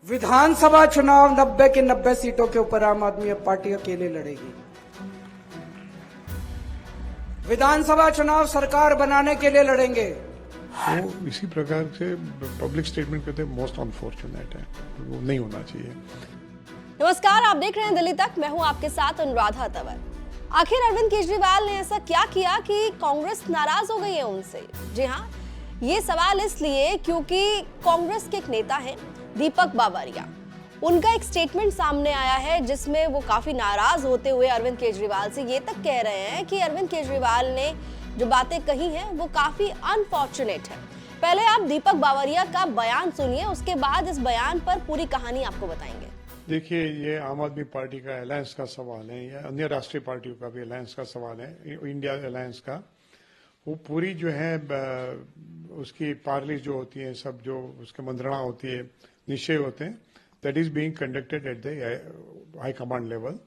विधानसभा चुनाव 90 की 90 सीटों के ऊपर आम आदमी पार्टी अकेले लड़ेगी। विधानसभा चुनाव सरकार बनाने के लिए लड़ेंगे। वो इसी प्रकार से पब्लिक स्टेटमेंट करते हैं, मोस्ट अनफॉर्चुनेट है, वो नहीं होना चाहिए। नमस्कार, आप देख रहे हैं दिल्ली तक। मैं हूं आपके साथ अनुराधा तंवर। आखिर अरविंद केजरीवाल ने ऐसा क्या किया कि कांग्रेस नाराज हो गई है उनसे? जी हाँ, ये सवाल इसलिए क्योंकि कांग्रेस के एक नेता हैं दीपक बावरिया। उनका एक स्टेटमेंट सामने आया है जिसमें वो काफी नाराज होते हुए अरविंद केजरीवाल से ये तक कह रहे हैं कि अरविंद केजरीवाल ने जो बातें कही हैं वो काफी अनफॉर्चुनेट है। पहले आप दीपक बावरिया का बयान सुनिए, उसके बाद इस बयान पर पूरी कहानी आपको बताएंगे। देखिए, ये आम आदमी पार्टी का अलायंस का सवाल है या अन्य राष्ट्रीय पार्टियों का भी अलायंस का सवाल है। इंडिया अलायंस का वो पूरी जो है उसकी पार्लिस जो होती है, सब जो उसके मंत्रणा होती है, निश्चय होते हैं, that is being conducted at the high command level.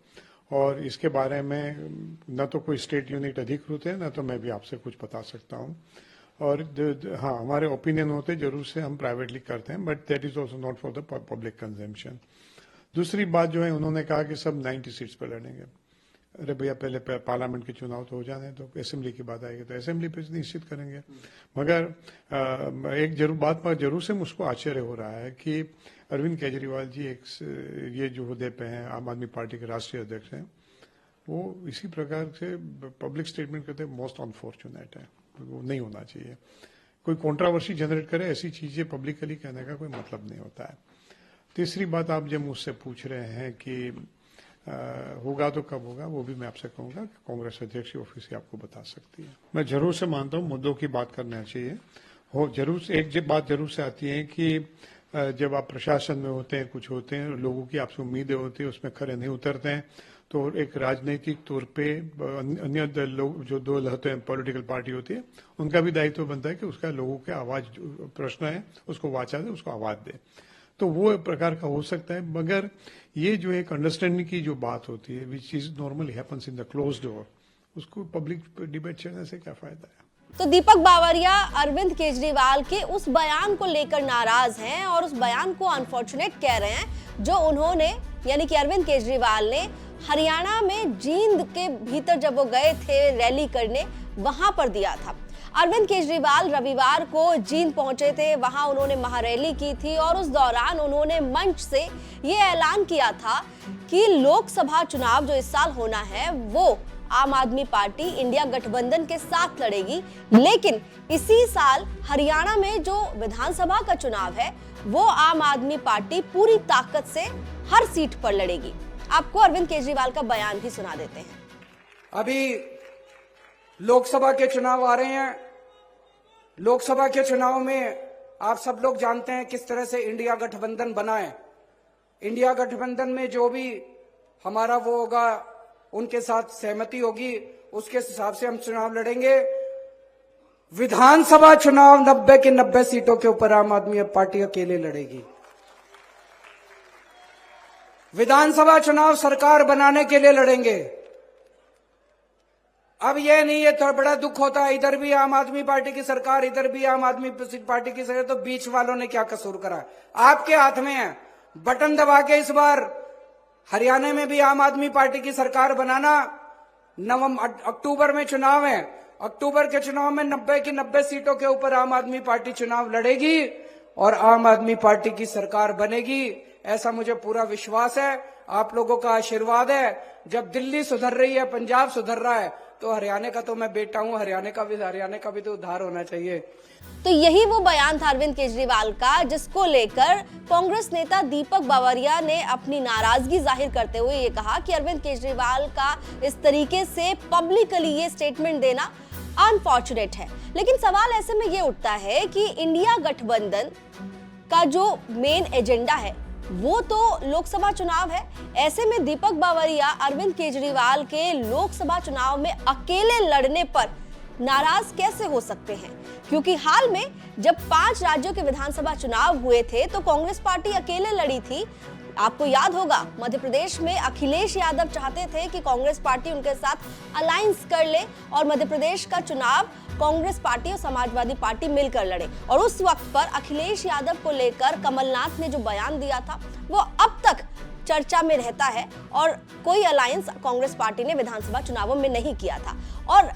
और इसके बारे में न तो कोई स्टेट यूनिट अधिकृत है, न तो मैं भी आपसे कुछ बता सकता हूँ। और हाँ, हमारे ओपिनियन होते जरूर से हम प्राइवेटली करते हैं, but that is also not for the public consumption. दूसरी बात जो है, उन्होंने कहा कि सब 90 सीट्स पर लड़ेंगे। अरे भैया, पहले पार्लियामेंट के चुनाव तो हो जाने, तो असेंबली की बात आएगी तो असेंबली पे निश्चित करेंगे। मगर एक जरूर बात पर जरूर से मुझको आश्चर्य हो रहा है कि अरविंद केजरीवाल जी ये जो हुदे पे हैं, आम आदमी पार्टी के राष्ट्रीय अध्यक्ष हैं, वो इसी प्रकार से पब्लिक स्टेटमेंट करते हैं, मोस्ट अनफॉर्चुनेट है, वो नहीं होना चाहिए। कोई कंट्रोवर्सी जनरेट करे, ऐसी चीजें पब्लिकली कहने का कोई मतलब नहीं होता है। तीसरी बात, आप जब मुझसे पूछ रहे हैं कि होगा तो कब होगा, वो भी मैं आपसे कहूंगा कि कांग्रेस अध्यक्ष ऑफिस ही आपको बता सकती है। मैं जरूर से मानता हूँ मुद्दों की बात करना चाहिए। हो जरूर से एक बात जरूर से आती है कि जब आप प्रशासन में होते हैं, कुछ होते हैं, लोगों की आपसे उम्मीदें होती है, उसमें खरे नहीं उतरते हैं, तो एक राजनीतिक तौर पे अन्य लोग जो दो होते हैं, पॉलिटिकल पार्टी होती है, उनका भी दायित्व बनता है कि उसका लोगों के आवाज प्रश्न है उसको वाचा दे, उसको आवाज दे। तो वो एक प्रकार का हो सकता है, मगर ये जो एक अंडरस्टैंडिंग की जो बात होती है, which is normally happens in the close door, उसको पब्लिक डिबेट चलने से क्या फायदा है? तो दीपक बावरिया अरविंद केजरीवाल के उस बयान को लेकर नाराज हैं और उस बयान को अनफॉर्चुनेट कह रहे हैं जो उन्होंने यानी कि अरविंद केजरीवाल ने हरियाणा में जींद के भीतर जब वो गए थे रैली करने, वहां पर दिया था। अरविंद केजरीवाल रविवार को जींद पहुंचे थे, वहां उन्होंने महारैली की थी और उस दौरान उन्होंने मंच से ये ऐलान किया था कि लोकसभा चुनाव जो इस साल होना है वो आम आदमी पार्टी इंडिया गठबंधन के साथ लड़ेगी। लेकिन इसी साल हरियाणा में जो विधानसभा का चुनाव है वो आम आदमी पार्टी पूरी ताकत से हर सीट पर लड़ेगी। आपको अरविंद केजरीवाल का बयान भी सुना देते हैं। अभी लोकसभा के चुनाव आ रहे हैं। लोकसभा के चुनाव में आप सब लोग जानते हैं किस तरह से इंडिया गठबंधन बना है। इंडिया गठबंधन में जो भी हमारा वो होगा, उनके साथ सहमति होगी, उसके हिसाब से हम चुनाव लड़ेंगे। विधानसभा चुनाव 90 की 90 सीटों के ऊपर आम आदमी पार्टी अकेले लड़ेगी। विधानसभा चुनाव सरकार बनाने के लिए लड़ेंगे। अब ये नहीं है, तो बड़ा दुख होता है, इधर भी आम आदमी पार्टी की सरकार, इधर भी आम आदमी पार्टी की सरकार, तो बीच वालों ने क्या कसूर करा? आपके हाथ में है, बटन दबा के इस बार हरियाणा में भी आम आदमी पार्टी की सरकार बनाना। अक्टूबर में चुनाव है। अक्टूबर के चुनाव में 90 की 90 सीटों के ऊपर आम आदमी पार्टी चुनाव लड़ेगी और आम आदमी पार्टी की सरकार बनेगी। ऐसा मुझे पूरा विश्वास है। आप लोगों का आशीर्वाद है। जब दिल्ली सुधर रही है, पंजाब सुधर रहा है, तो हरियाणा का तो मैं बेटा हूं, हरियाणा का भी तो उद्धार होना चाहिए। तो यही वो बयान था अरविंद केजरीवाल का जिसको लेकर कांग्रेस नेता दीपक बावरिया ने अपनी नाराजगी जाहिर करते हुए ये कहा कि अरविंद केजरीवाल का इस तरीके से पब्लिकली ये स्टेटमेंट देना अनफॉर्चुनेट है। लेकिन सवाल ऐसे में ये उठता है कि इंडिया गठबंधन का जो मेन एजेंडा है वो तो लोकसभा चुनाव है। ऐसे में दीपक बावरिया अरविंद केजरीवाल के लोकसभा चुनाव में अकेले लड़ने पर नाराज कैसे हो सकते हैं? क्योंकि हाल में जब 5 राज्यों के विधानसभा चुनाव हुए थे तो कांग्रेस पार्टी अकेले लड़ी थी। आपको याद होगा, मध्य प्रदेश में अखिलेश यादव चाहते थे कि कांग्रेस पार्टी उनके साथ अलायंस कर ले और मध्य प्रदेश का चुनाव कांग्रेस पार्टी और समाजवादी पार्टी मिलकर लड़े। और उस वक्त पर अखिलेश यादव को लेकर कमलनाथ ने जो बयान दिया था वो अब तक चर्चा में रहता है और कोई अलायंस कांग्रेस पार्टी ने विधानसभा चुनावों में नहीं किया था और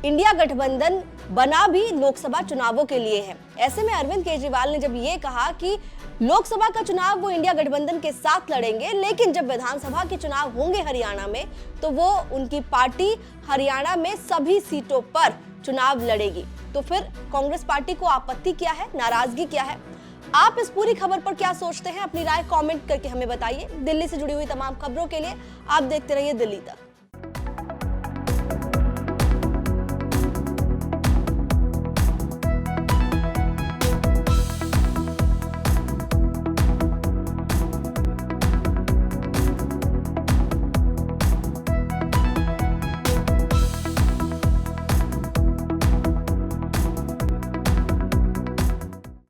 इंडिया गठबंधन बना भी लोकसभा चुनावों के लिए है। ऐसे में अरविंद केजरीवाल ने जब ये कहा कि लोकसभा का चुनाव वो इंडिया गठबंधन के साथ लड़ेंगे, लेकिन जब विधानसभा के चुनाव होंगे हरियाणा में तो वो उनकी पार्टी हरियाणा में सभी सीटों पर चुनाव लड़ेगी, तो फिर कांग्रेस पार्टी को आपत्ति क्या है, नाराजगी क्या है? आप इस पूरी खबर पर क्या सोचते हैं? अपनी राय कमेंट करके हमें बताइए। दिल्ली से जुड़ी हुई तमाम खबरों के लिए आप देखते रहिए दिल्ली तक।